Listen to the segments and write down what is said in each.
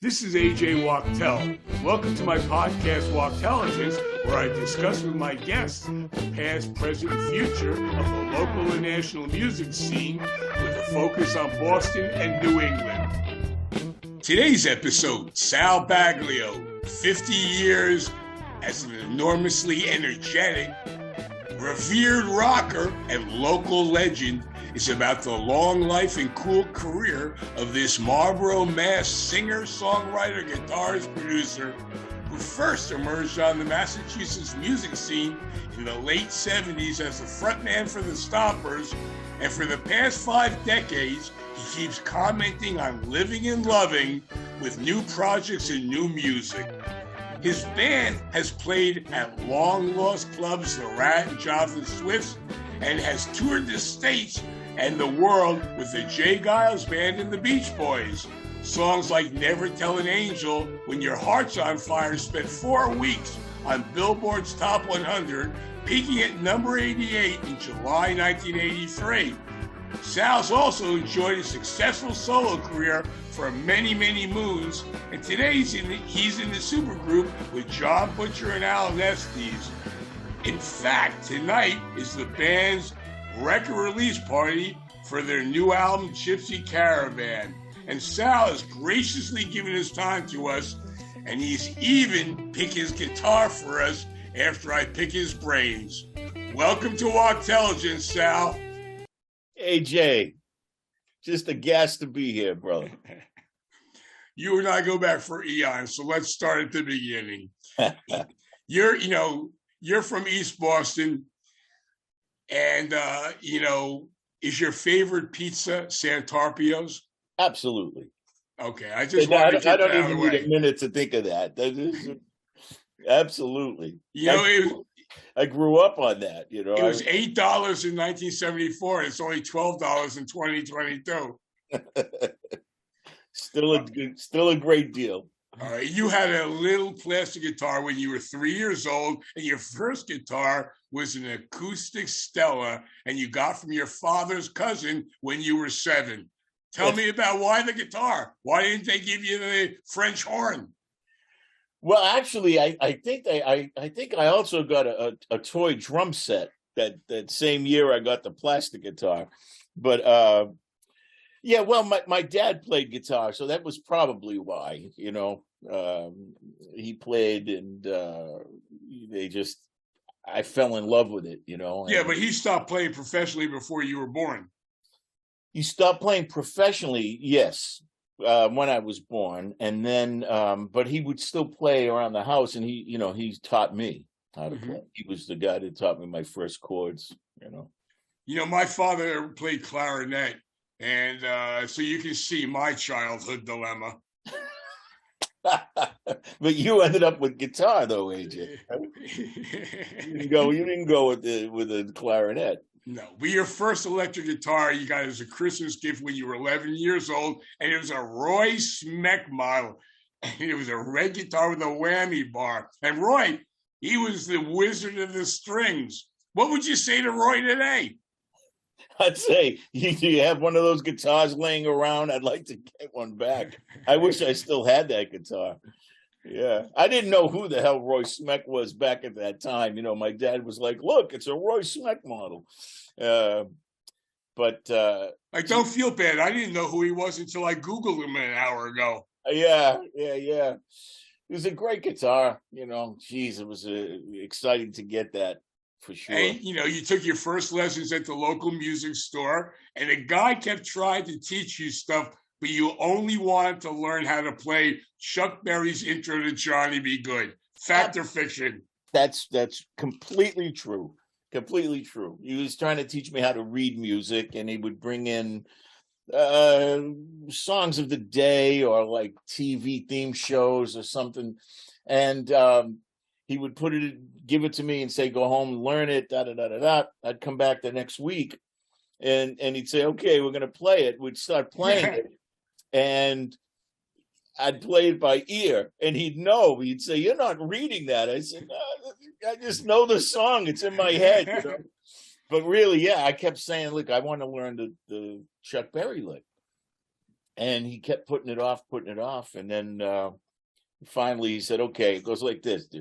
This is AJ Wachtel. Welcome to my podcast, Wachtelligence, where I discuss with my guests the past, present, and future of the local and national music scene with a focus on Boston and New England. Today's episode, Sal Baglio, 50 years as an enormously energetic, revered rocker and local legend, is about the long life and cool career of this Marlboro, Mass singer, songwriter, guitarist, producer who first emerged on the Massachusetts music scene in the late 70s as the frontman for the Stompers, and for the past 5 decades, he keeps commenting on living and loving with new projects and new music. His band has played at long-lost clubs, the Rat and Jonathan Swifts, and has toured the States and the world with the Jay Giles Band and the Beach Boys. Songs like Never Tell an Angel, When Your Heart's on Fire spent 4 weeks on Billboard's Top 100, peaking at number 88 in July 1983. Sal's also enjoyed a successful solo career for many, many moons, and today he's in the supergroup with John Butcher and Alan Estes. In fact, tonight is the band's record release party for their new album, Gypsy Caravan. And Sal has graciously given his time to us, and he's even picked his guitar for us after I pick his brains. Welcome to Wachtelligence, Sal. Hey, Jay. Just a gas to be here, brother. You and I go back for eons, so let's start at the beginning. You're from East Boston. And, is your favorite pizza Santarpio's? Absolutely. Okay, I just wanted to get that out of the way. I don't even need a minute to think of that. That is, absolutely. I grew up on that, It was $8 in 1974, and it's only $12 in 2022. Still a great deal. All right, you had a little plastic guitar when you were 3 years old, and your first guitar was an acoustic Stella, and you got from your father's cousin when you were 7. Tell me about why the guitar. Why didn't they give you the French horn? Well, actually, I think I also got a toy drum set that same year I got the plastic guitar. But my dad played guitar, so that was probably why. He played, and I fell in love with it. Yeah, but he stopped playing professionally before you were born. He stopped playing professionally, yes, when I was born, and then, but he would still play around the house, and he taught me how to play. He was the guy that taught me my first chords. My father played clarinet, and so you can see my childhood dilemma. But you ended up with guitar, though, AJ. You didn't go with the clarinet. No, but your first electric guitar you got as a Christmas gift when you were 11 years old, and it was a Roy Smeck model. And it was a red guitar with a whammy bar. And Roy, he was the wizard of the strings. What would you say to Roy today? I'd say, you have one of those guitars laying around? I'd like to get one back. I wish I still had that guitar. Yeah. I didn't know who the hell Roy Smeck was back at that time. My dad was like, look, it's a Roy Smeck model. But I don't feel bad. I didn't know who he was until I Googled him an hour ago. Yeah. It was a great guitar. Geez, it was exciting to get that. For sure. And, you took your first lessons at the local music store, and a guy kept trying to teach you stuff, but you only wanted to learn how to play Chuck Berry's Intro to Johnny Be Good. Fact or fiction? That's completely true. Completely true. He was trying to teach me how to read music, and he would bring in songs of the day or like TV theme shows or something. And he would give it to me and say, go home and learn it, da-da-da-da-da. I'd come back the next week and he'd say, okay, we're going to play it. We'd start playing it. And I'd play it by ear, and he'd know. He'd say, you're not reading that. I said, no, I just know the song. It's in my head. But really, I kept saying, look, I want to learn the Chuck Berry lick. And he kept putting it off. And then finally he said, okay, it goes like this. He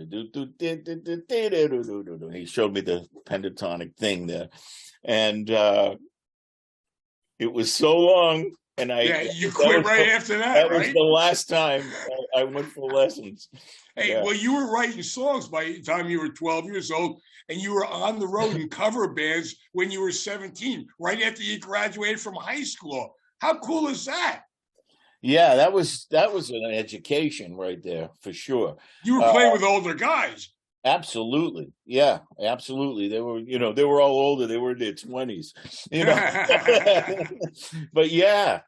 showed me the pentatonic thing there. And it was so long. And you quit right after that, right? That was the last time I went for lessons. Hey, well, you were writing songs by the time you were 12 years old, and you were on the road in cover bands when you were 17, right after you graduated from high school. How cool is that? Yeah, that was an education right there, for sure. You were playing with older guys. Absolutely. Yeah, absolutely. They were all older. They were in their 20s, But yeah.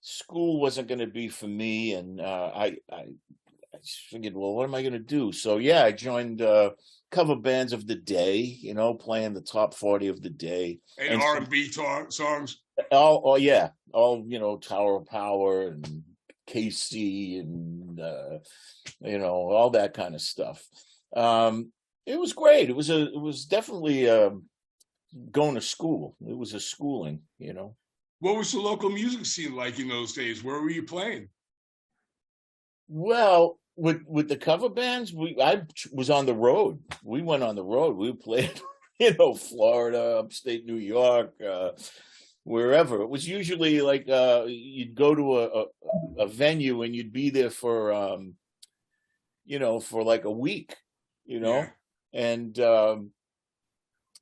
School wasn't going to be for me. And I figured, well, what am I going to do? So yeah, I joined cover bands of the day, playing the top 40 of the day. And R&B songs. All Tower of Power and KC and all that kind of stuff. It was great. It was definitely going to school. It was a schooling, What was the local music scene like in those days? Where were you playing? Well, with the cover bands, I was on the road. We went on the road. We played, Florida, upstate New York, wherever. It was usually like you'd go to a venue and you'd be there for for like a week, Yeah. And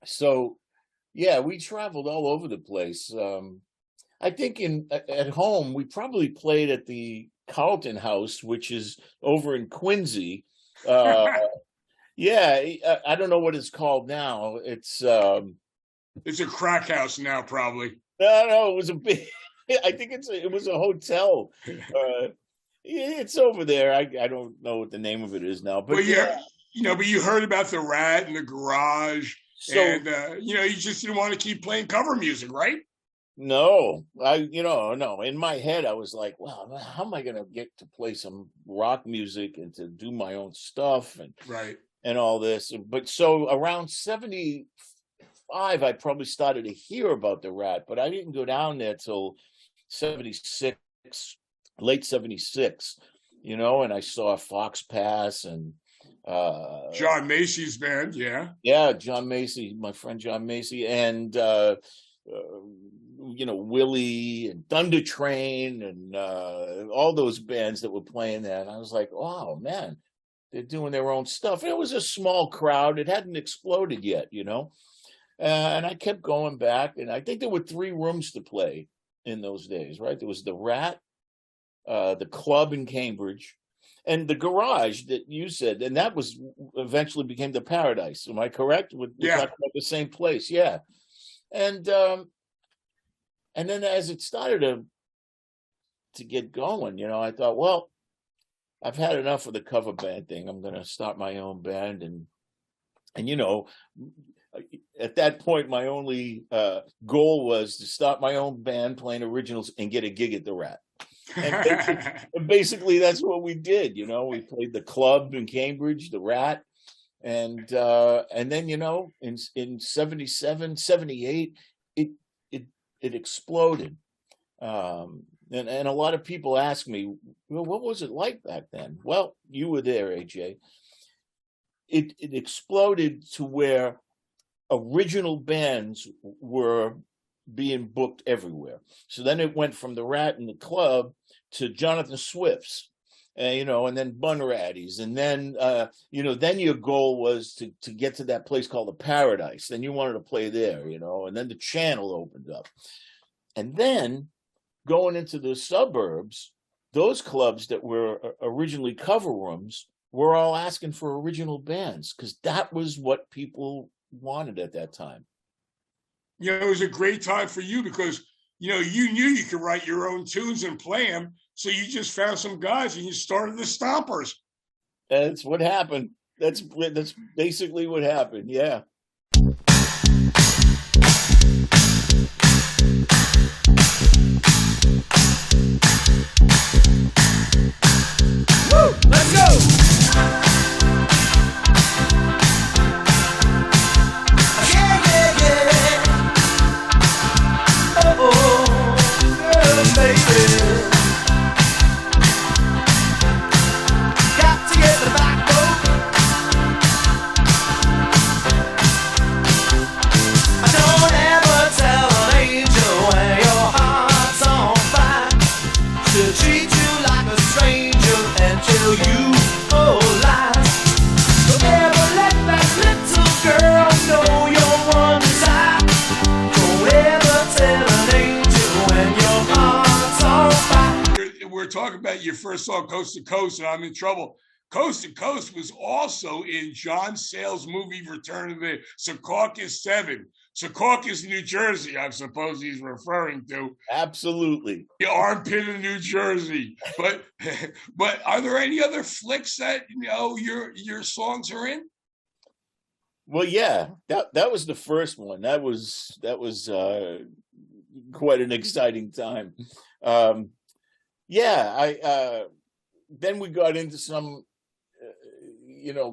so yeah, we traveled all over the place. I think at home we probably played at the Carlton House, which is over in Quincy. Yeah, I don't know what it's called now. It's a crack house now, probably. No, it was a big. I think it was a hotel. It's over there. I don't know what the name of it is now, but yeah. But you heard about the Rat and the Garage, and you just didn't want to keep playing cover music, right? No, no. In my head, I was like, well, how am I going to get to play some rock music and to do my own stuff and all this? But so around 75, I probably started to hear about the Rat, but I didn't go down there till 76, late 76, and I saw Fox Pass and John Macy's band, yeah. Yeah, John Macy, my friend John Macy, and Willie and Thunder Train and all those bands that were playing there. And I was like, oh man, they're doing their own stuff. And it was a small crowd. It hadn't exploded yet, and I kept going back. And I think there were 3 rooms to play in those days, right? There was the Rat, the club in Cambridge, and the Garage that you said. And that was eventually became the Paradise. Am I correct? We're talking about the same place. Yeah. And then as it started to get going, I thought, well, I've had enough of the cover band thing. I'm going to start my own band. And at that point, my only goal was to start my own band playing originals and get a gig at the Rat. And basically that's what we did. We played the club in Cambridge, the Rat. And then, in 77, 78, it exploded. And a lot of people ask me, well, what was it like back then? Well, you were there, AJ. It exploded to where original bands were being booked everywhere. So then it went from the Rat and the club to Jonathan Swift's. And then Bunratty's, and then then your goal was to get to that place called the Paradise. Then you wanted to play there, and then the Channel opened up, and then going into the suburbs, those clubs that were originally cover rooms were all asking for original bands because that was what people wanted at that time. It was a great time for you because you knew you could write your own tunes and play them. So you just found some guys and you started the Stompers. That's what happened. That's basically what happened. Yeah. Woo! Let's go! Yeah. Oh. were talking about your first song, Coast to Coast, and I'm in trouble. Coast to Coast was also in John Sayles' movie Return of the Secaucus Seven. Secaucus, New Jersey, I suppose he's referring to. Absolutely. The armpit of New Jersey. But are there any other flicks that your songs are in? Well, yeah, that was the first one. That was quite an exciting time. Then we got into some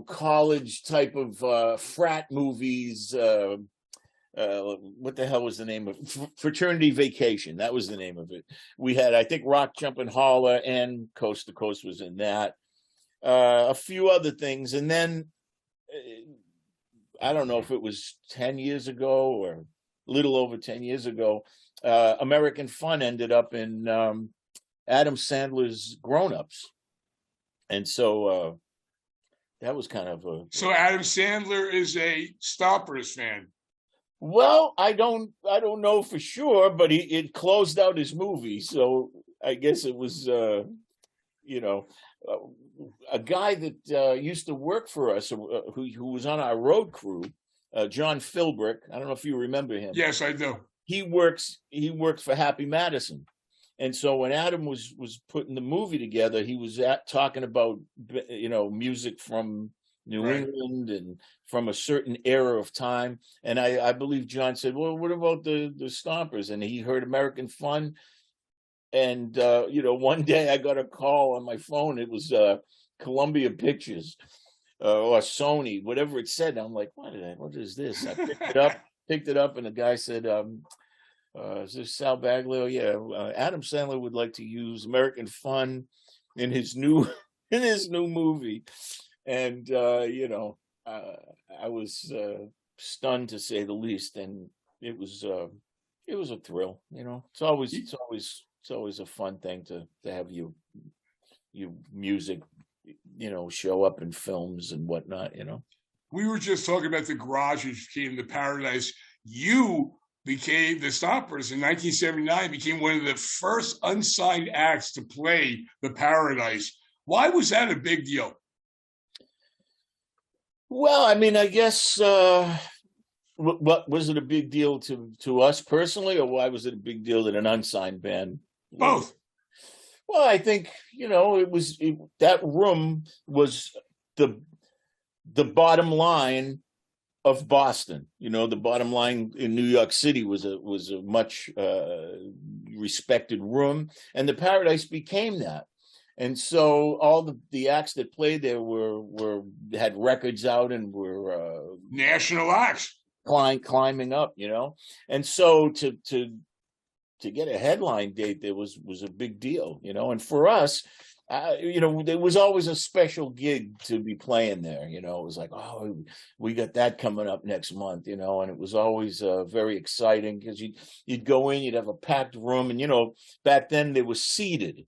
college type of frat movies. What the hell was the name of Fraternity Vacation? That was the name of it. We had, I think, Rock, Jump and Holler and Coast to Coast was in that. A few other things. And then I don't know if it was 10 years ago or a little over 10 years ago, American Fun ended up in Adam Sandler's Grown Ups. And so that was kind of a... So Adam Sandler is a Stompers fan. Well, I don't know for sure, but it closed out his movie. So I guess it was, a guy that used to work for us, who was on our road crew, John Philbrick. I don't know if you remember him. Yes, I do. He works for Happy Madison. And so when Adam was putting the movie together, he was talking about, music from New England and from a certain era of time. And I believe John said, well, what about the Stompers? And he heard American Fun. And, one day I got a call on my phone. It was Columbia Pictures or Sony, whatever it said. And I'm like, what is this? I picked it up, and the guy said, is this Sal Baglio? Yeah, Adam Sandler would like to use American Fun in his new movie. And I was stunned, to say the least, and it was a thrill. It's always a fun thing to have your music show up in films and whatnot. We were just talking about the Garage, which became the Paradise. You became the Stompers in 1979, became one of the first unsigned acts to play the Paradise. Why was that a big deal? Well, I mean, I guess, what was it a big deal to us personally, or why was it a big deal that an unsigned band? Both. Well, I think, that room was the bottom line of Boston. The bottom line in New York City was a much respected room, and the Paradise became that. And so all the acts that played there had records out and were national acts climbing up, and so to get a headline date there was a big deal, and for us, there was always a special gig to be playing there. It was like, oh, we got that coming up next month, and it was always very exciting because you'd go in, you'd have a packed room, and back then they were seated.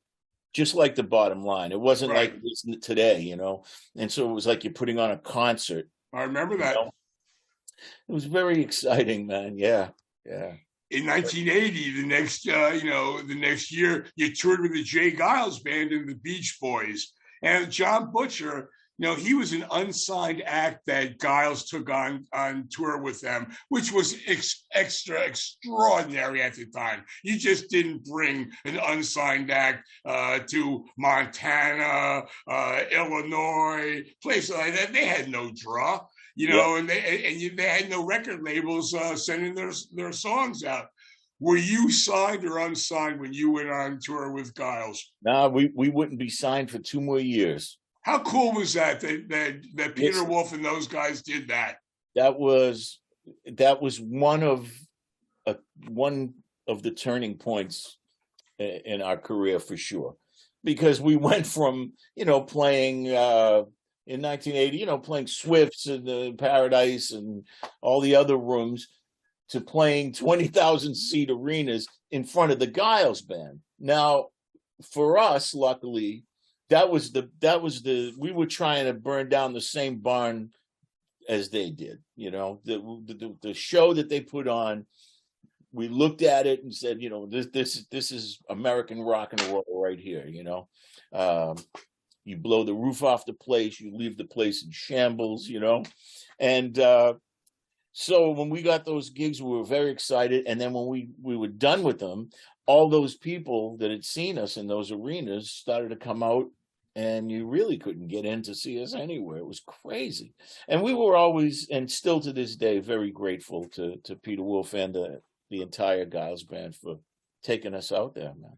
Just like the bottom line. It wasn't like it's today, and so it was like you're putting on a concert. I remember that. It was very exciting, man. Yeah. In 1980, the next year, you toured with the Jay Giles Band and the Beach Boys. And John Butcher, he was an unsigned act that Giles took on tour with them, which was extraordinary at the time. You just didn't bring an unsigned act to Montana, Illinois, places like that. They had no draw, and they had no record labels sending their songs out. Were you signed or unsigned when you went on tour with Giles? No, we wouldn't be signed for 2 more years. How cool was that Peter Wolf and those guys did that? That was one of the turning points in our career for sure, because we went from playing in 1980, playing Swifts and the Paradise and all the other rooms, to playing 20,000 seat arenas in front of the Giles Band. Now, for us, luckily, we were trying to burn down the same barn as they did. The show that they put on we looked at it and said, this is American rock and roll right here. You blow the roof off the place, you leave the place in shambles, and so when we got those gigs, we were very excited. And then when we were done with them, all those people that had seen us in those arenas started to come out, and you really couldn't get in to see us anywhere. It was crazy. And we were always, and still to this day, very grateful to Peter Wolf and the entire Giles Band for taking us out there, man.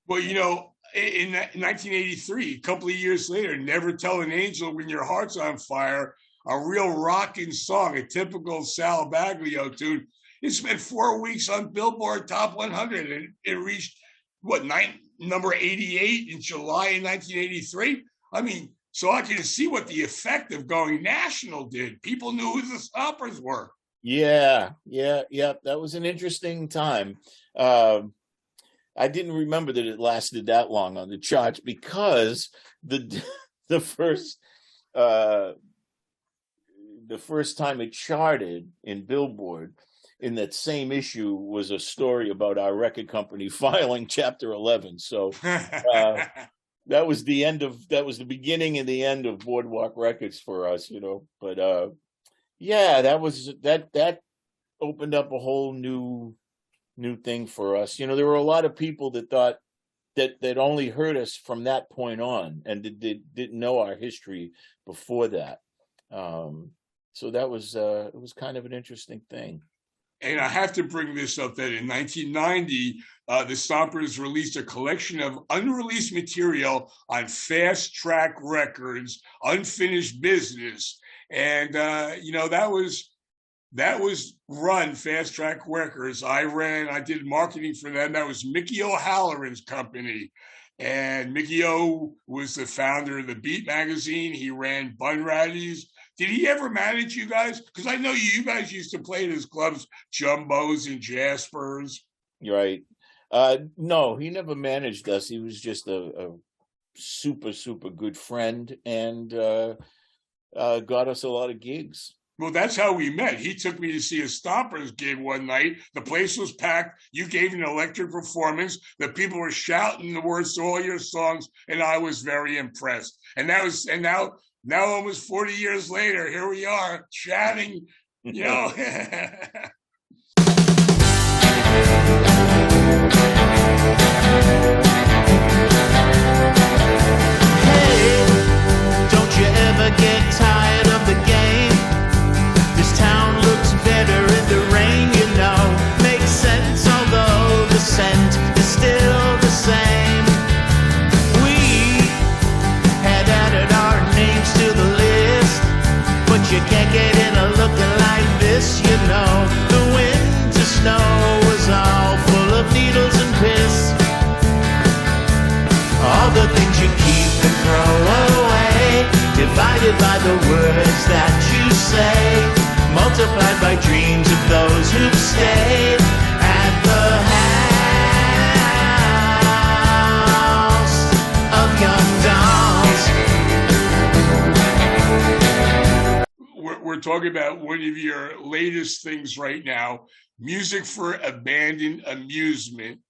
Well, in 1983, a couple of years later, Never Tell an Angel When Your Heart's on Fire, a real rocking song, a typical Sal Baglio tune. It spent 4 weeks on Billboard Top 100, and it reached, number 88 in July of 1983. I mean, so I can see what the effect of going national did. People knew who the Stompers were. Yeah. That was an interesting time. I didn't remember that it lasted that long on the charts, because the first time it charted in Billboard in that same issue was a story about our record company filing Chapter 11. So that was the beginning and the end of Boardwalk Records for us, But that opened up a whole new thing for us. There were a lot of people that thought that only heard us from that point on, and didn't know our history before that. So that was it was kind of an interesting thing. And I have to bring this up that in 1990, the Stompers released a collection of unreleased material on Fast Track Records, Unfinished Business. And, that was run, Fast Track Records. I did marketing for them. That was Mickey O'Halloran's company. And Mickey O was the founder of the Beat magazine. He ran Bunratty's. Did he ever manage you guys? Because I know you guys used to play at his clubs, Jumbos and Jaspers. Right. No, he never managed us. He was just a super, super good friend, and got us a lot of gigs. Well, that's how we met. He took me to see a Stompers gig one night. The place was packed. You gave an electric performance. The people were shouting the words to all your songs, and I was very impressed. And now almost 40 years later, here we are chatting, Hey, don't you ever get tired of the game? This town looks better in the rain, Makes sense, although the scent is still the same. We had added our names to the list, but you can't get in a looking like this, The winter snow was all full of needles and piss. All the things you keep and throw away, divided by the words that you say, multiplied by dreams of those who've stayed at the house of young dolls. We're talking about one of your latest things right now, music for abandoned amusement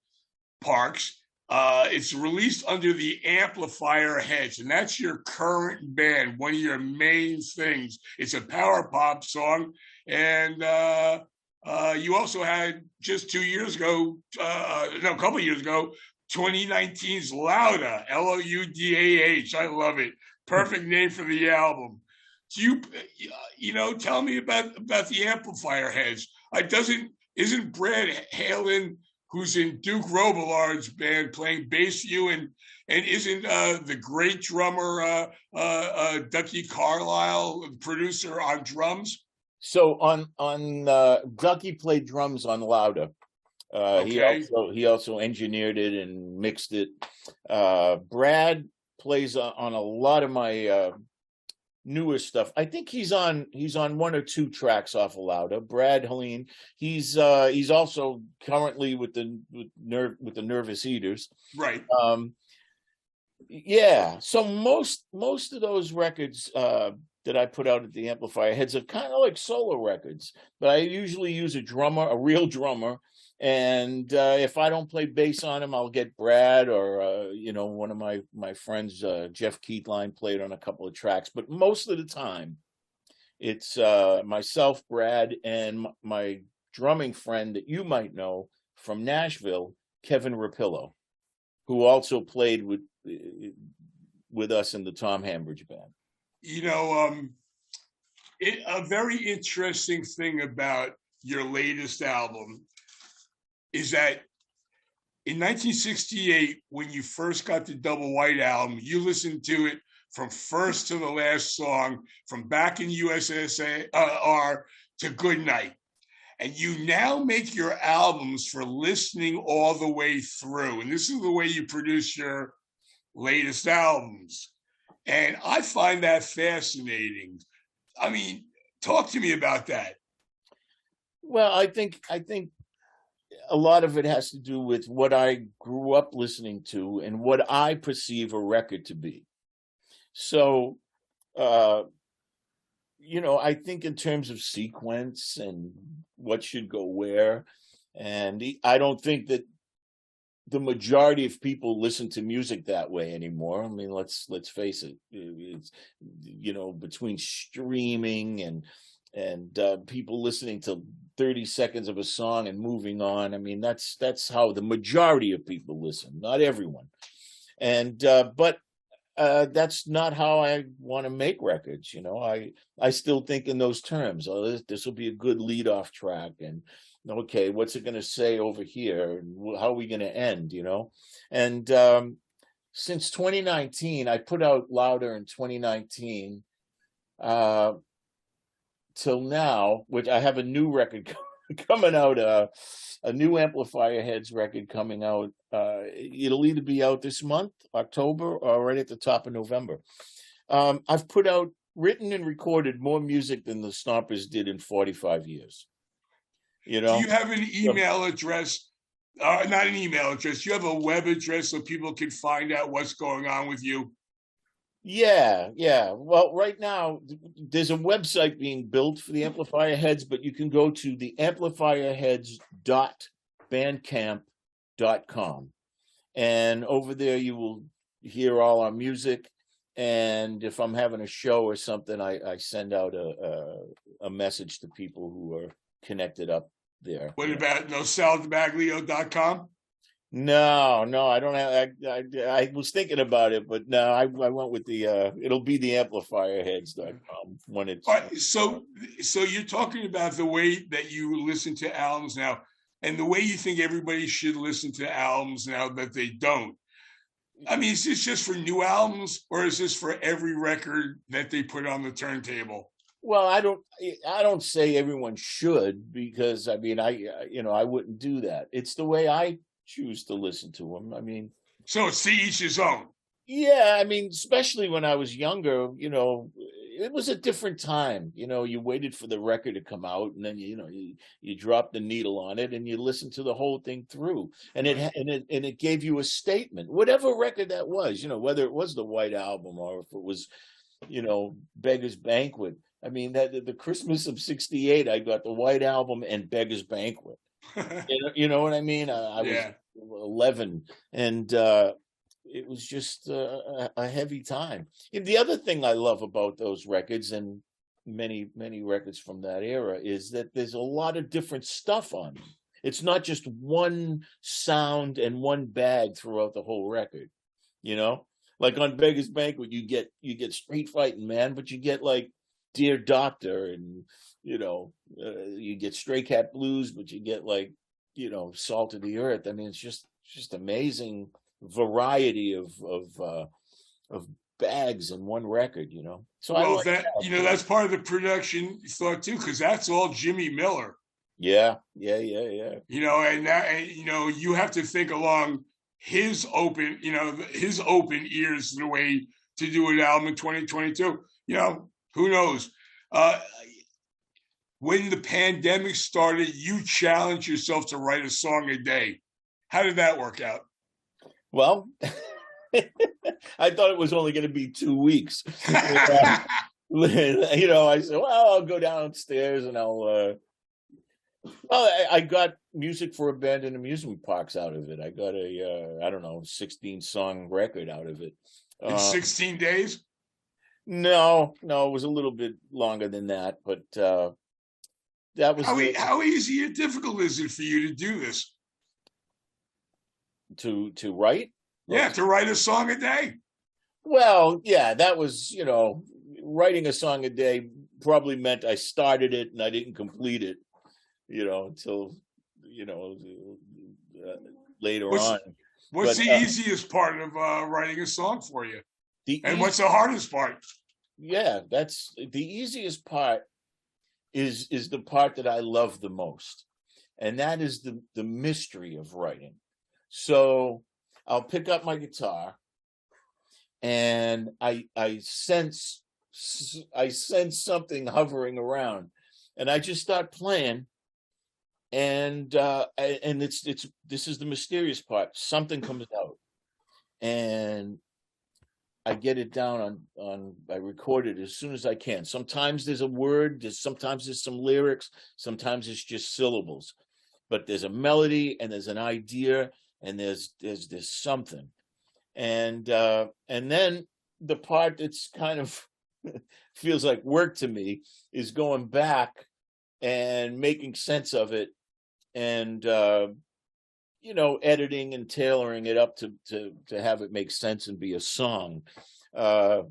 parks. It's released under the Amplifier Heads, and that's your current band, one of your main things. It's a power pop song, and you also had just 2 years ago, a couple of years ago, 2019's Loudah, Loudah. I love it. Perfect name for the album. Do you, tell me about the Amplifier Heads. Isn't Brad Halen, who's in Duke Robillard's band, playing bass for you, and isn't the great drummer Ducky Carlisle, the producer, on drums? So on Ducky played drums on Loudah. Okay. He also engineered it and mixed it. Brad plays on a lot of my newer stuff. I think he's on 1 or 2 tracks off of Loudah. Brad Helene. He's also currently with the Nervous Eaters. Right. Yeah. So most of those records that I put out at the Amplifier Heads are kind of like solo records, but I usually use a real drummer, And if I don't play bass on them, I'll get Brad or one of my friends, Jeff Keatline, played on a couple of tracks. But most of the time, it's myself, Brad, and my drumming friend that you might know from Nashville, Kevin Rapillo, who also played with us in the Tom Hambridge Band. A very interesting thing about your latest album is that in 1968, when you first got the Double White album, you listened to it from first to the last song, from Back in USSR to Good Night. And you now make your albums for listening all the way through. And this is the way you produce your latest albums. And I find that fascinating. I mean, talk to me about that. Well, I think a lot of it has to do with what I grew up listening to and what I perceive a record to be. So, I think in terms of sequence and what should go where, and I don't think that the majority of people listen to music that way anymore. I mean, let's face it. It's, between streaming and people listening to 30 seconds of a song and moving on. I mean, that's how the majority of people listen, not everyone. And but that's not how I want to make records. I still think in those terms. Oh, this will be a good lead-off track, and okay, what's it going to say over here? And how are we going to end? And since 2019, I put out Louder in 2019 till now, which I have a new record coming out, a new Amplifier Heads record coming out. It'll either be out this month, October, or right at the top of November. I've written and recorded more music than the Stompers did in 45 years. Do you have an email address? Not an email address. You have a web address so people can find out what's going on with you? Yeah. Well, right now, there's a website being built for the Amplifier Heads, but you can go to the amplifierheads.bandcamp.com. And over there, you will hear all our music. And if I'm having a show or something, I send out a message to people who are connected up there. What about salbaglio.com? No, I don't have. I was thinking about it, but no, I went with the. It'll be the amplifierheads.com when it's. So you're talking about the way that you listen to albums now, and the way you think everybody should listen to albums now that they don't. I mean, is this just for new albums, or is this for every record that they put on the turntable? Well, I don't say everyone should, because I mean, I wouldn't do that. It's the way I choose to listen to them. I mean, so it's to each his own. Yeah, I mean, especially when I was younger, it was a different time. You waited for the record to come out, and then you dropped the needle on it, and you listened to the whole thing through, and it gave you a statement, whatever record that was. Whether it was the White Album or if it was, Beggar's Banquet. I mean, that the Christmas of '68, I got the White Album and Beggar's Banquet. You know what I mean? I was 11, and it was just a heavy time. And the other thing I love about those records, and many records from that era, is that there's a lot of different stuff on them. It's not just one sound and one bag throughout the whole record. Like on Beggar's Banquet, you get Street Fighting Man, but you get like Dear Doctor, and you get Stray Cat Blues, but you get like Salt of the Earth. I mean, it's just amazing variety of bags in one record. So well, that's part of the production thought too, because that's all Jimmy Miller. Yeah. And you have to think along his open ears in a way to do an album in 2022. Who knows? When the pandemic started, you challenged yourself to write a song a day. How did that work out? Well, I thought it was only going to be 2 weeks. I said, well, I'll go downstairs and I'll Well, I got music for abandoned amusement parks out of it. I got a I don't know, 16-song record out of it. In 16 days? No, it was a little bit longer than that, but that was How easy or difficult is it for you to do this? To write. Yeah, to write a song a day. Well, yeah, that was, writing a song a day probably meant I started it and I didn't complete it, until later on. What's the easiest part of writing a song for you? And what's the hardest part? Yeah, that's the easiest part is the part that I love the most. And that is the mystery of writing. So I'll pick up my guitar and I sense something hovering around, and I just start playing. And this is the mysterious part. Something comes out, and I get it down I record it as soon as I can. Sometimes there's a word, sometimes there's some lyrics, sometimes it's just syllables, but there's a melody and there's an idea and there's something. And then the part that's kind of feels like work to me is going back and making sense of it, and editing and tailoring it up to have it make sense and be a song. I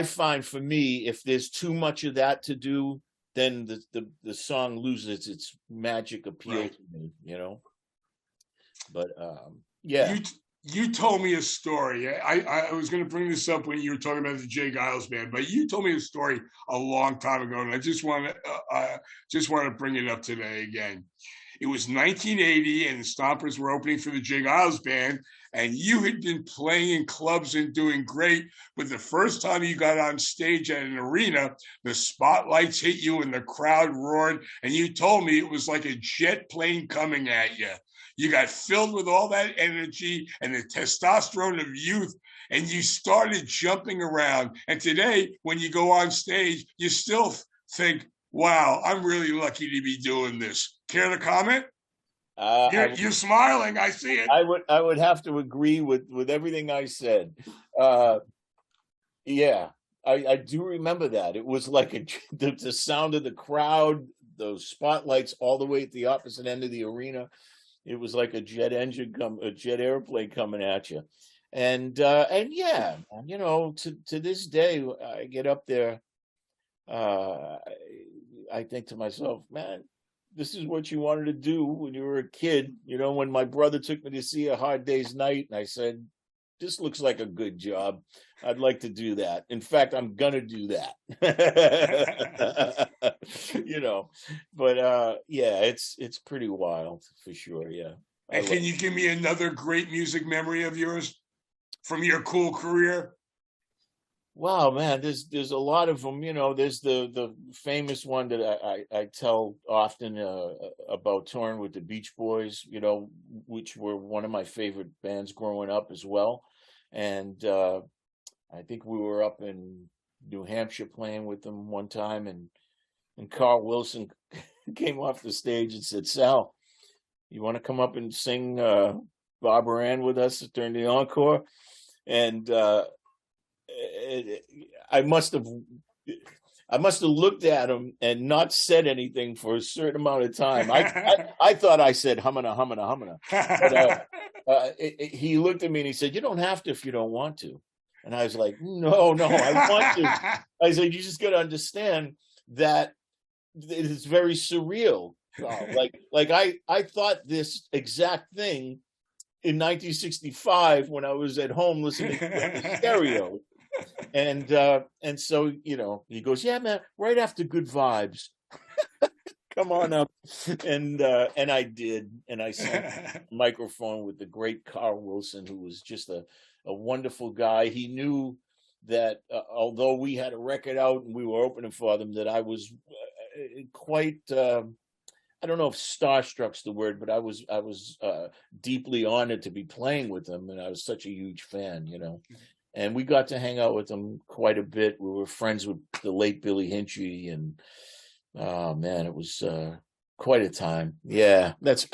find for me, if there's too much of that to do, then the song loses its magic appeal, right, to me, But yeah. You told me a story. I was going to bring this up when you were talking about the Jay Giles band, but you told me a story a long time ago, and I just want to bring it up today again. It was 1980, and the Stompers were opening for the Jay Giles band, and you had been playing in clubs and doing great, but the first time you got on stage at an arena, the spotlights hit you and the crowd roared, and you told me it was like a jet plane coming at you. You got filled with all that energy and the testosterone of youth, and you started jumping around. And today, when you go on stage, you still think, wow, I'm really lucky to be doing this. Care to comment? You're smiling. I see it. I would have to agree with everything I said. Yeah, I do remember that. It was like the sound of the crowd, those spotlights all the way at the opposite end of the arena. It was like a jet airplane coming at you. And yeah, to this day, I get up there, I think to myself, man, this is what you wanted to do when you were a kid. When my brother took me to see A Hard Day's Night, and I said, this looks like a good job. I'd like to do that. In fact, I'm gonna do that. But yeah, it's pretty wild for sure. Yeah. And can you give me another great music memory of yours from your cool career? Wow, man, there's a lot of them. There's the famous one that I tell often about touring with the Beach Boys, which were one of my favorite bands growing up as well. And I think we were up in New Hampshire playing with them one time, and Carl Wilson came off the stage and said, "Sal, you want to come up and sing Barbara Ann with us during the encore?" And I must have looked at him and not said anything for a certain amount of time. I thought I said humana. But he looked at me and he said, "You don't have to if you don't want to." And I was like, no, I want to. I said, "You just got to understand that it is very surreal. Like I thought this exact thing in 1965 when I was at home listening to the stereo." And so, he goes, "Yeah, man, right after Good Vibes, come on up." And I did. And I sang the microphone with the great Carl Wilson, who was just a wonderful guy. He knew that although we had a record out and we were opening for them, that I was quite, I don't know if starstruck's the word, but I was deeply honored to be playing with them. And I was such a huge fan, And we got to hang out with them quite a bit. We were friends with the late Billy Hinchy, and Oh man, it was quite a time. Yeah, that's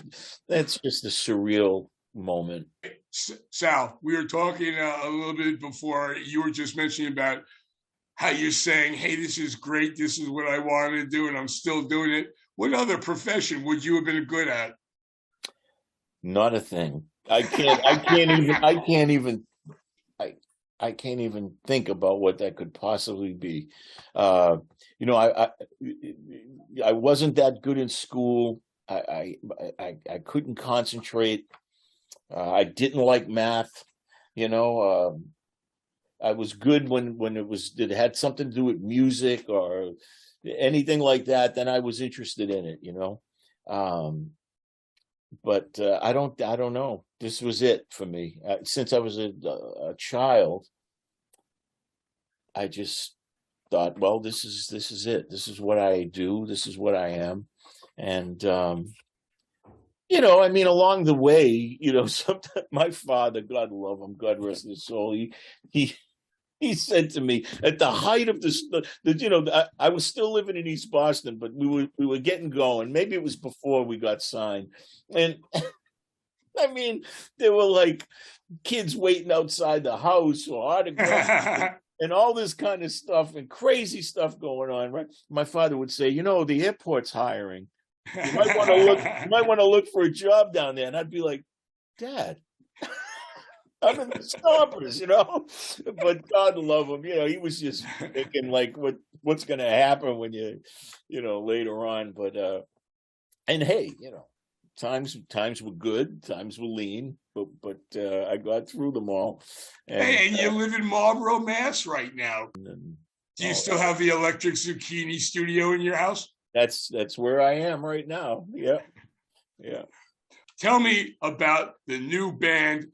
just a surreal moment. Sal, we were talking a little bit before. You were just mentioning about how you're saying, hey, this is great. This is what I wanted to do, and I'm still doing it. What other profession would you have been good at? Not a thing. I can't even think about what that could possibly be. You know, I wasn't that good in school. I couldn't concentrate. I didn't like math. You know, I was good when it had something to do with music or anything like that. Then I was interested in it. You know, but I don't know. This was it for me. Since I was a child, I just thought, well, this is it. This is what I do. This is what I am. And you know, I mean, along the way, you know, sometimes my father, God love him, God rest his soul, he said to me at the height of the you know, I was still living in East Boston, but we were getting going. Maybe it was before we got signed, and I mean, there were like kids waiting outside the house for autographs and all this kind of stuff and crazy stuff going on. Right? My father would say, you know, the airport's hiring. You might want to look. You might want to look for a job down there. And I'd be like, Dad, I'm in the Stompers, you know. But God love him, you know. He was just thinking like, what's going to happen when you know, later on. But and hey, you know, times were good, times were lean, but I got through them all. And you live in Marlboro, Mass, right now. Do you still have the Electric Zucchini studio in your house? That's where I am right now. Yeah. Tell me about the new band,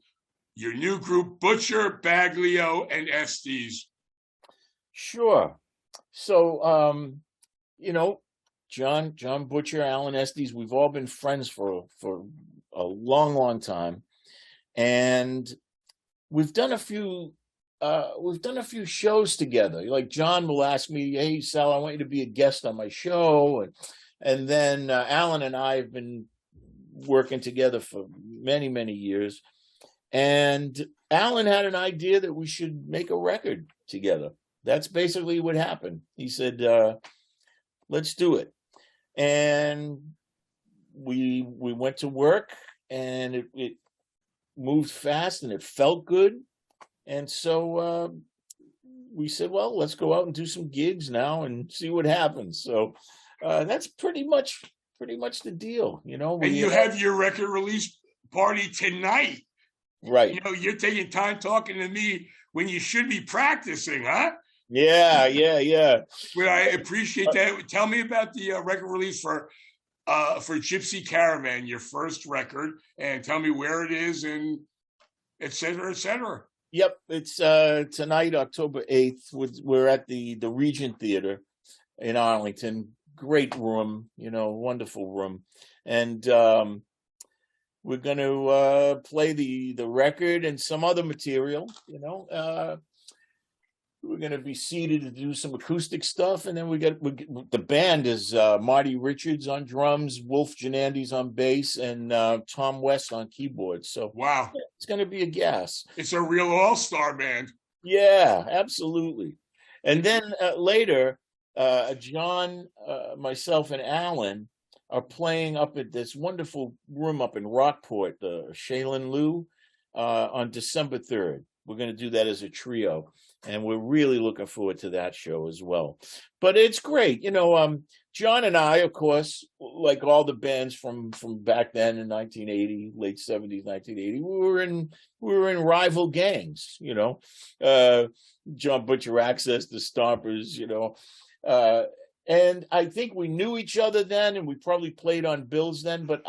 your new group, Butcher, Baglio, and Estes. Sure. So, you know, John Butcher, Alan Estes, we've all been friends for a long time, and we've done a few shows together. Like John will ask me, hey, Sal, I want you to be a guest on my show. And then Alan and I have been working together for many, many years. And Alan had an idea that we should make a record together. That's basically what happened. He said, let's do it. And we went to work, and it moved fast and it felt good. And so we said, well, let's go out and do some gigs now and see what happens. So that's pretty much the deal, you know. And you have your record release party tonight. Right. You know, you're taking time talking to me when you should be practicing, huh? Yeah. Well, I appreciate that. Tell me about the record release for Gypsy Caravan, your first record, and tell me where it is and et cetera, et cetera. Yep, it's tonight, October 8th. We're at the Regent Theater in Arlington. Great room, you know, wonderful room. And we're going to play the record and some other material, you know. We're going to be seated to do some acoustic stuff. And then the band is Marty Richards on drums, Wolf Janandes on bass, and Tom West on keyboards. So wow, it's going to be a gas. It's a real all-star band. Yeah, absolutely. And then later, John, myself, and Alan are playing up at this wonderful room up in Rockport, the Shaylin Liu, on December 3rd. We're going to do that as a trio, and we're really looking forward to that show as well. But it's great. You know, John and I, of course, like all the bands from back then in 1980, late 70s, 1980, we were in rival gangs, you know. John Butcher Access, the Stompers, you know. And I think we knew each other then, and we probably played on bills then, but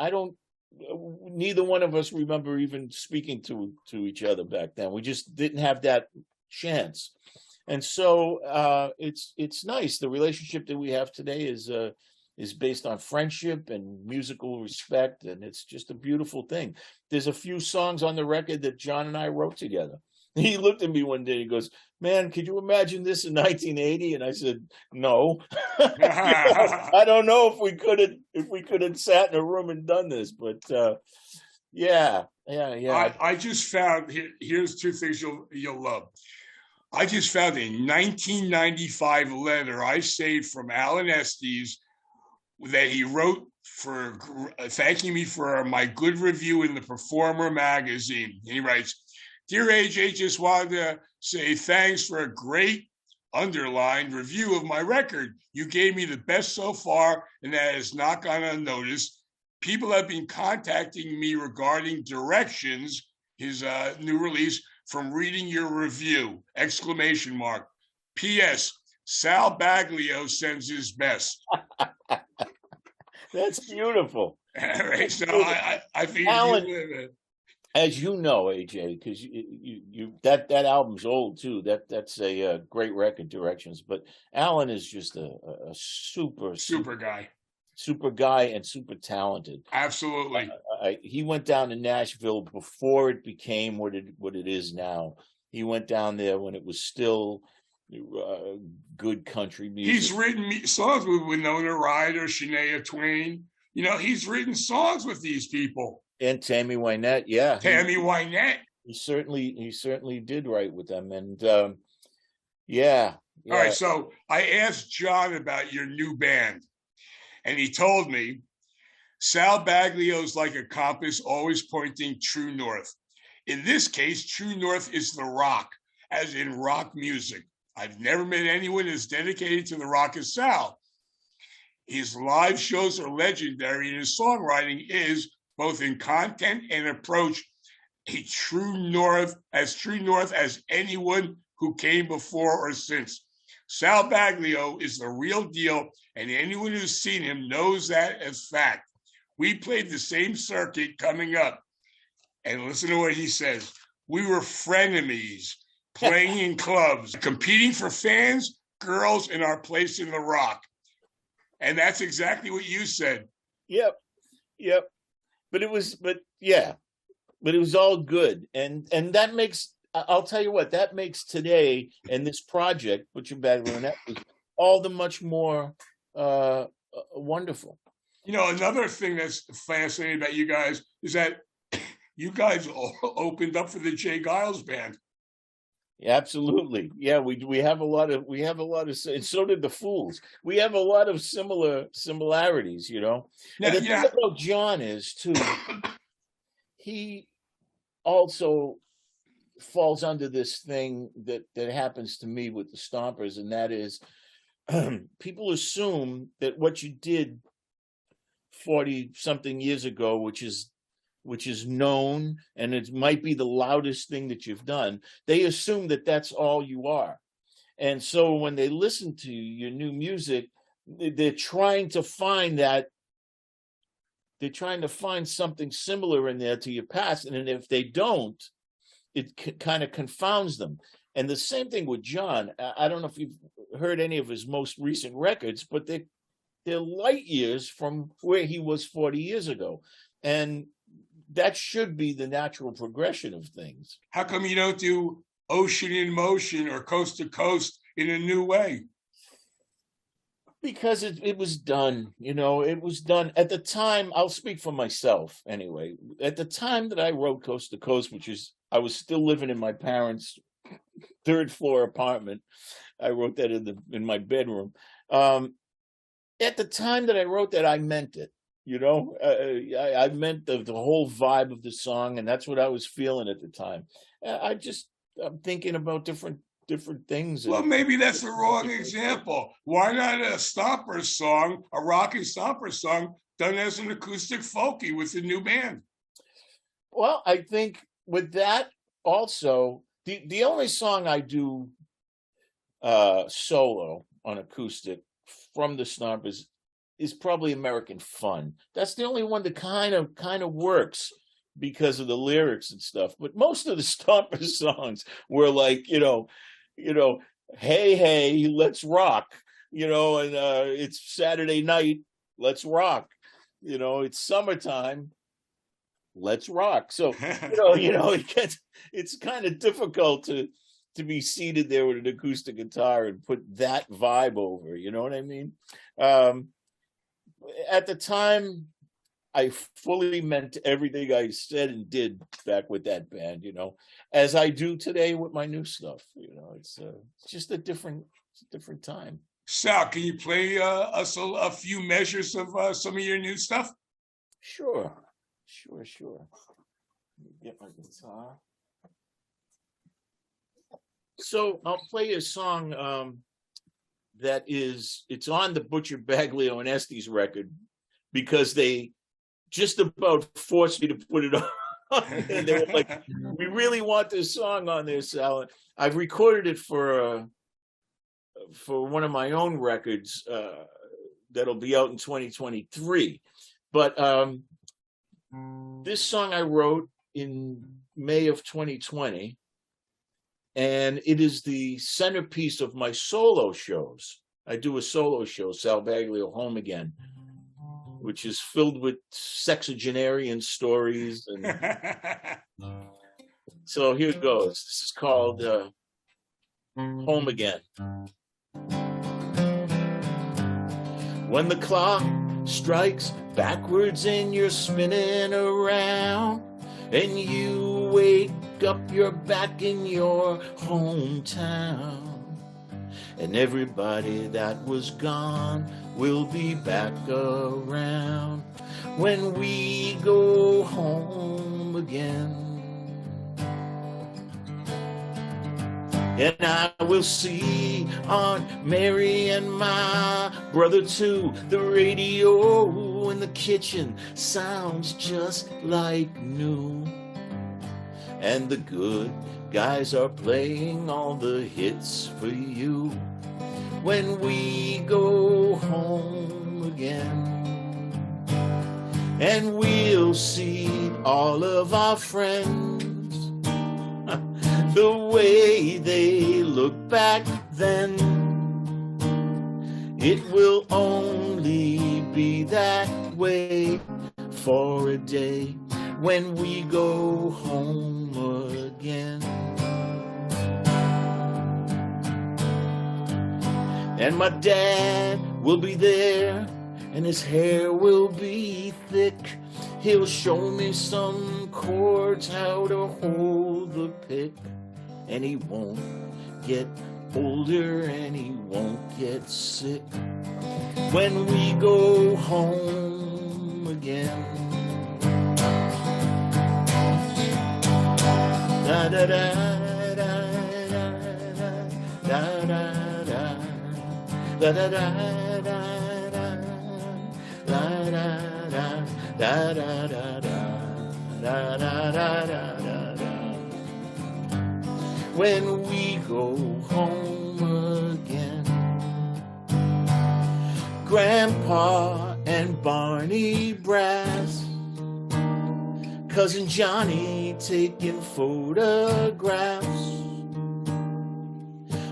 neither one of us remember even speaking to each other back then. We just didn't have that chance. And so it's nice. The relationship that we have today is based on friendship and musical respect, and it's just a beautiful thing. There's a few songs on the record that John and I wrote together. He looked at me one day. He goes, "Man, could you imagine this in 1980?" And I said, "No, I don't know if we could have sat in a room and done this." But yeah. I just found here's two things you'll love. I just found a 1995 letter I saved from Alan Estes that he wrote for thanking me for my good review in the Performer magazine. He writes, "Dear AJ, just wanted to say thanks for a great underlined review of my record. You gave me the best so far, and that has not gone unnoticed. People have been contacting me regarding Directions, his new release, from reading your review, ! P.S. Sal Baglio sends his best." That's beautiful. All right, so I think Alan, as you know, AJ, because you that album's old too. That's a great record, Directions. But Alan is just a super guy. Super guy and super talented. Absolutely. He went down to Nashville before it became what it is now. He went down there when it was still good country music. He's written songs with Winona Ryder, Shania Twain. You know, he's written songs with these people. And Tammy Wynette, yeah. Tammy Wynette. He certainly did write with them. And yeah. All right, so I asked John about your new band. And he told me, Sal Baglio's like a compass always pointing true north. In this case, true north is the rock, as in rock music. I've never met anyone as dedicated to the rock as Sal. His live shows are legendary, and his songwriting is, both in content and approach, a true north as anyone who came before or since. Sal Baglio is the real deal, and anyone who's seen him knows that as fact. We played the same circuit coming up. And listen to what he says. We were frenemies, playing in clubs, competing for fans, girls, and our place in the rock. And that's exactly what you said. Yep. But it was all good. And that makes, I'll tell you what, that makes today and this project, Butcher Baglio and that, all the much more wonderful. You know, another thing that's fascinating about you guys is that you guys opened up for the Jay Giles band. Yeah, absolutely. Yeah, we have a lot of, and so did the Fools. We have a lot of similarities, you know. And the thing about John is too, he also falls under this thing that happens to me with the Stompers, and that is people assume that what you did 40 something years ago, which is known, and it might be the loudest thing that you've done, they assume that that's all you are. And so when they listen to your new music, they're trying to find something similar in there to your past. And if they don't, it kind of confounds them. And the same thing with John. I don't know if you've heard any of his most recent records, but they're light years from where he was 40 years ago. And that should be the natural progression of things. How come you don't do Ocean in Motion or Coast to Coast in a new way? Because it was done, you know, it was done at the time. I'll speak for myself anyway. At the time that I wrote Coast to Coast, which is, I was still living in my parents' third floor apartment. I wrote that in my bedroom. At the time that I wrote that, I meant it. You know, I meant the whole vibe of the song, and that's what I was feeling at the time. I'm thinking about different things. Well, maybe that's the wrong example. Why not a Stompers song, a rocking Stompers song, done as an acoustic folky with the new band? Well, I think with that also, the only song I do solo on acoustic from the Stompers is probably American Fun. That's the only one that kind of works because of the lyrics and stuff. But most of the Stompers songs were like, you know, hey, let's rock, you know, and it's Saturday night, let's rock, you know, it's summertime, let's rock. So it's kind of difficult to be seated there with an acoustic guitar and put that vibe over. You know what I mean? At the time, I fully meant everything I said and did back with that band, as I do today with my new stuff. It's just a different time. Sal, can you play us a few measures of some of your new stuff? Sure. Let me get my guitar. So I'll play a song it's on the Butcher, Baglio, and Estes record, because they just about forced me to put it on. And they were like, we really want this song on there, Sal. I've recorded it for one of my own records that'll be out in 2023. But this song I wrote in May of 2020, and it is the centerpiece of my solo shows. I do a solo show, Sal Baglio Home Again, which is filled with sexagenarian stories. And so here it goes. This is called Home Again. When the clock strikes backwards and you're spinning around, and you wake up, you're back in your hometown, and everybody that was gone will be back around when we go home again. And I will see Aunt Mary and my brother too. The radio in the kitchen sounds just like new, and the good guys are playing all the hits for you when we go home again. And we'll see all of our friends the way they look back then. It will only be that way for a day when we go home again. And my dad will be there, and his hair will be thick. He'll show me some chords, how to hold the pick. And he won't get older, and he won't get sick when we go home again. Da da da da da da da da da da da da da da. When we go home again, Grandpa and Barney Brass, Cousin Johnny taking photographs,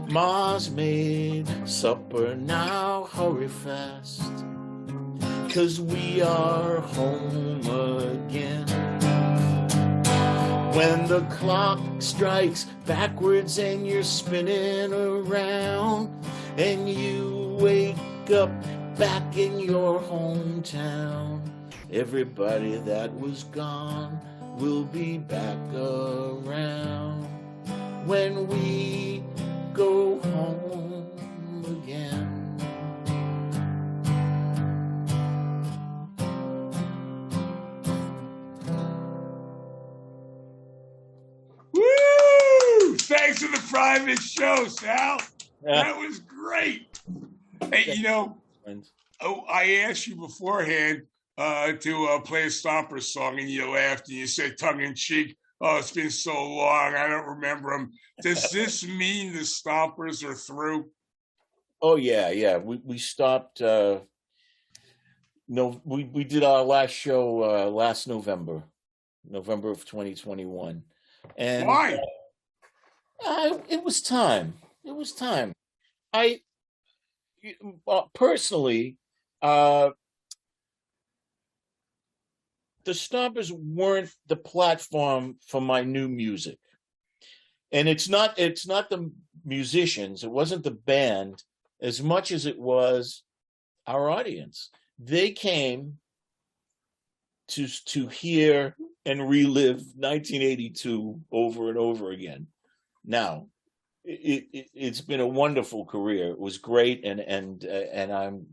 Ma's made supper, now hurry fast, 'cause we are home again. When the clock strikes backwards and you're spinning around, and you wake up back in your hometown, everybody that was gone will be back around when we go home again. Woo! Thanks for the private show, Sal. That was great. Hey, I asked you beforehand to play a Stompers song, and you laughed and you said tongue in cheek, "Oh, it's been so long, I don't remember them." Does this mean the Stompers are through? Oh yeah. We stopped. We did our last show last November of 2021. And why? It was time. I personally, the Stompers weren't the platform for my new music. And it's not the musicians, it wasn't the band as much as it was our audience. They came to hear and relive 1982 over and over again. Now, it's been a wonderful career. It was great, and I'm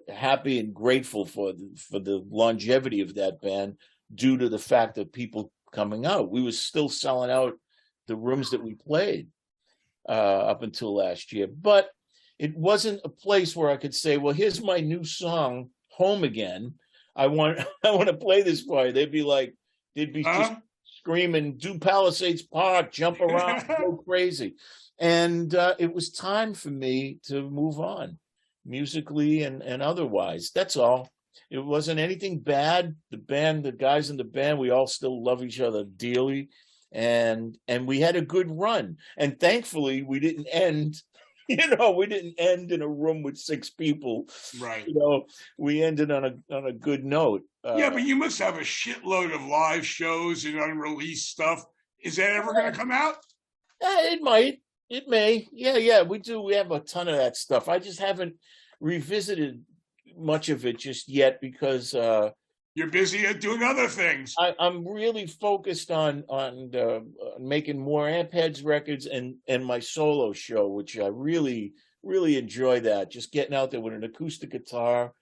happy and grateful for the longevity of that band due to the fact of people coming out. We were still selling out the rooms that we played up until last year, but it wasn't a place where I could say, well, here's my new song, Home Again. I want to play this for you. They'd be just screaming, do Palisades Park, jump around, go crazy. And it was time for me to move on, musically and otherwise. That's all. It wasn't anything bad. The guys in the band, we all still love each other dearly. And we had a good run. And thankfully, we didn't end in a room with 6 people. Right. We ended on a good note. Yeah, but you must have a shitload of live shows and unreleased stuff. Is that ever going to come out? It might. It may. Yeah, we do. We have a ton of that stuff. I just haven't revisited much of it just yet because you're busy at doing other things. I'm really focused on making more Ampheads records and my solo show, which I really, really enjoy that. Just getting out there with an acoustic guitar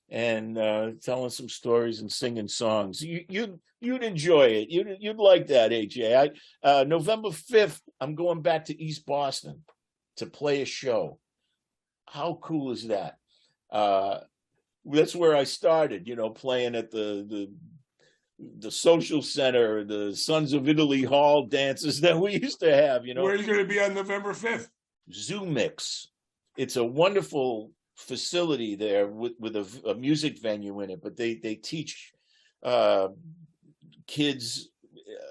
and telling some stories and singing songs. You'd enjoy it. You'd like that, AJ. November 5th, I'm going back to East Boston to play a show. How cool is that? That's where I started, playing at the social center, the Sons of Italy hall dances that we used to have, Where are you going to be on November 5th? Zoo Mix. It's a wonderful facility there with a music venue in it, but they teach kids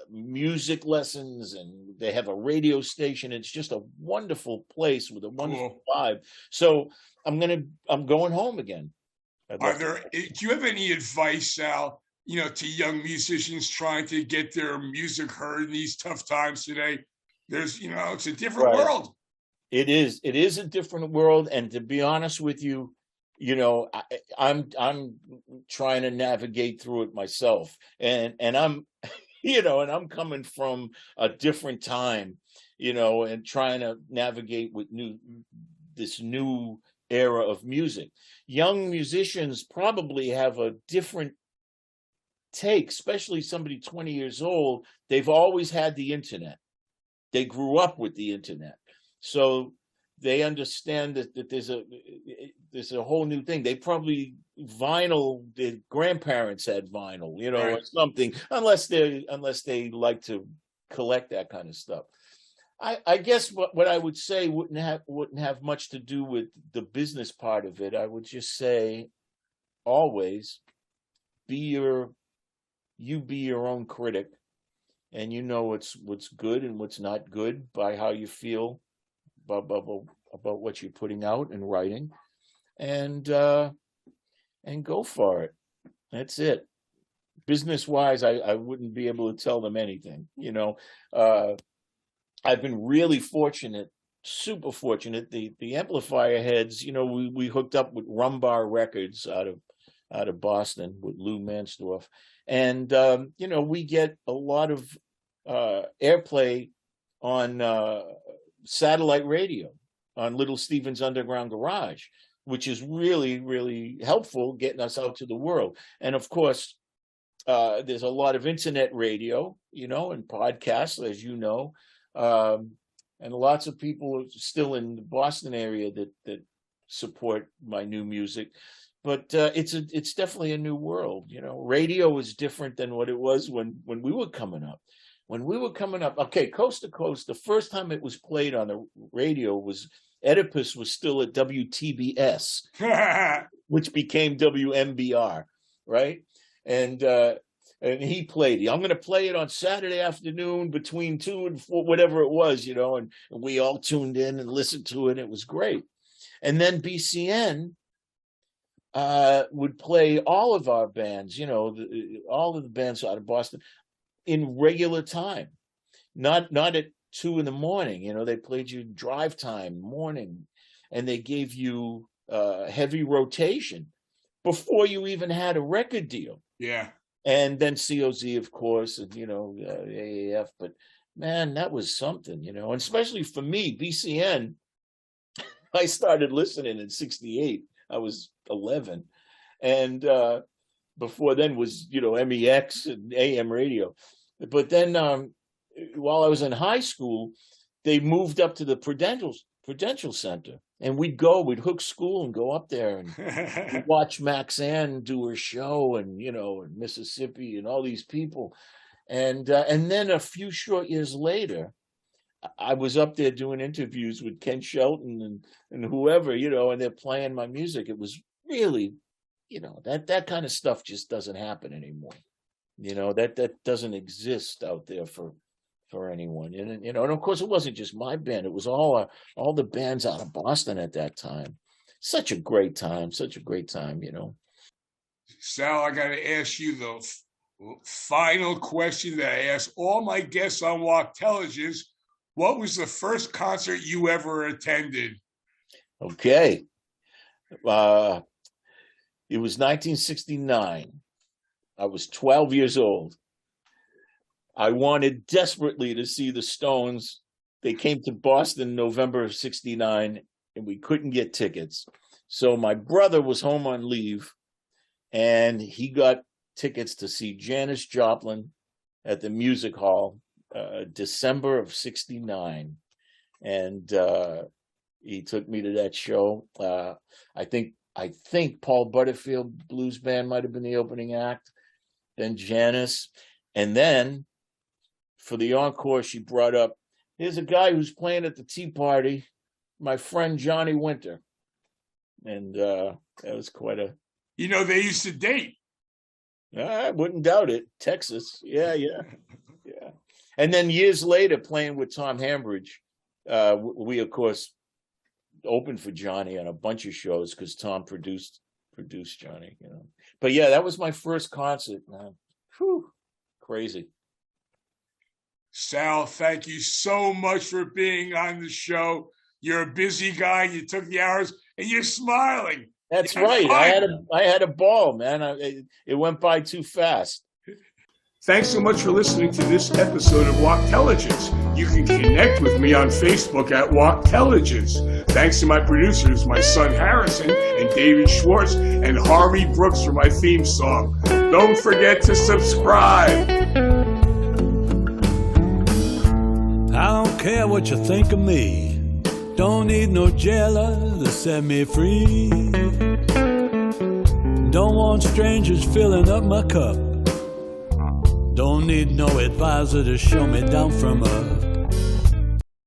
music lessons, and they have a radio station. It's just a wonderful place with a wonderful vibe. So I'm going home again. Do you have any advice, Sal, to young musicians trying to get their music heard in these tough times today? There's, it's a different world. It is a different world. And to be honest with you, I'm trying to navigate through it myself. And I'm, and I'm coming from a different time, and trying to navigate with this new era of music. Young musicians probably have a different take, especially somebody 20 years old. They've always had the internet. They grew up with the internet. So they understand that there's a whole new thing. They probably their grandparents had vinyl, right, or something, unless they like to collect that kind of stuff. I guess what I would say wouldn't have much to do with the business part of it. I would just say, always be your own critic, and what's good and what's not good by how you feel about what you're putting out and writing, and go for it. That's it. Business wise, I wouldn't be able to tell them anything. I've been really fortunate, super fortunate. The amplifier heads, we hooked up with Rumbar Records out of Boston with Lou Mansdorf, and we get a lot of airplay on satellite radio on Little Steven's Underground Garage, which is really, really helpful getting us out to the world. And of course, there's a lot of internet radio, and podcasts, as you know. And lots of people still in the Boston area that support my new music, but it's definitely a new world. Radio is different than what it was when we were coming up. When we were coming up, okay, Coast to Coast, the first time it was played on the radio was Oedipus was still at WTBS, which became WMBR, right? And he played it. I'm going to play it on Saturday afternoon between 2 and 4, whatever it was, and we all tuned in and listened to it. It was great. And then BCN would play all of our bands, all of the bands out of Boston in regular time, not at 2 a.m. They played you drive time morning, and they gave you heavy rotation before you even had a record deal. Yeah. And then COZ, of course, and AAF. But man, that was something, and especially for me, BCN. I started listening in '68. I was 11, and before then was MEX and AM radio. But then while I was in high school, they moved up to the Prudential Center, and we'd hook school and go up there and watch Maxanne do her show, and in Mississippi and all these people, and then a few short years later, I was up there doing interviews with Ken Shelton and whoever, and they're playing my music. It was really, that kind of stuff just doesn't happen anymore. That doesn't exist out there for anyone. And of course it wasn't just my band. It was all the bands out of Boston at that time. Such a great time. Sal, I got to ask you the final question that I ask all my guests on Wachtelligence. What was the first concert you ever attended? Okay. It was 1969. I was 12 years old. I wanted desperately to see the Stones. They came to Boston in November of '69, and we couldn't get tickets. So my brother was home on leave, and he got tickets to see Janis Joplin at the Music Hall, December of '69, and he took me to that show. I think Paul Butterfield Blues Band might have been the opening act, then Janis, and then for the encore, she brought up, here's a guy who's playing at the Tea Party, my friend Johnny Winter, and that was quite a. They used to date. I wouldn't doubt it. Texas, yeah. And then years later, playing with Tom Hambridge, we of course opened for Johnny on a bunch of shows because Tom produced Johnny. But yeah, that was my first concert, man. Whew, crazy. Sal, thank you so much for being on the show. You're a busy guy. You took the hours, and you're smiling. That's right. I had a ball, man. It went by too fast. Thanks so much for listening to this episode of Wachtelligence. You can connect with me on Facebook at Wachtelligence. Thanks to my producers, my son Harrison and David Schwartz, and Harvey Brooks for my theme song. Don't forget to subscribe. I don't care what you think of me. Don't need no jailer to set me free. Don't want strangers filling up my cup. Don't need no advisor to show me down from up.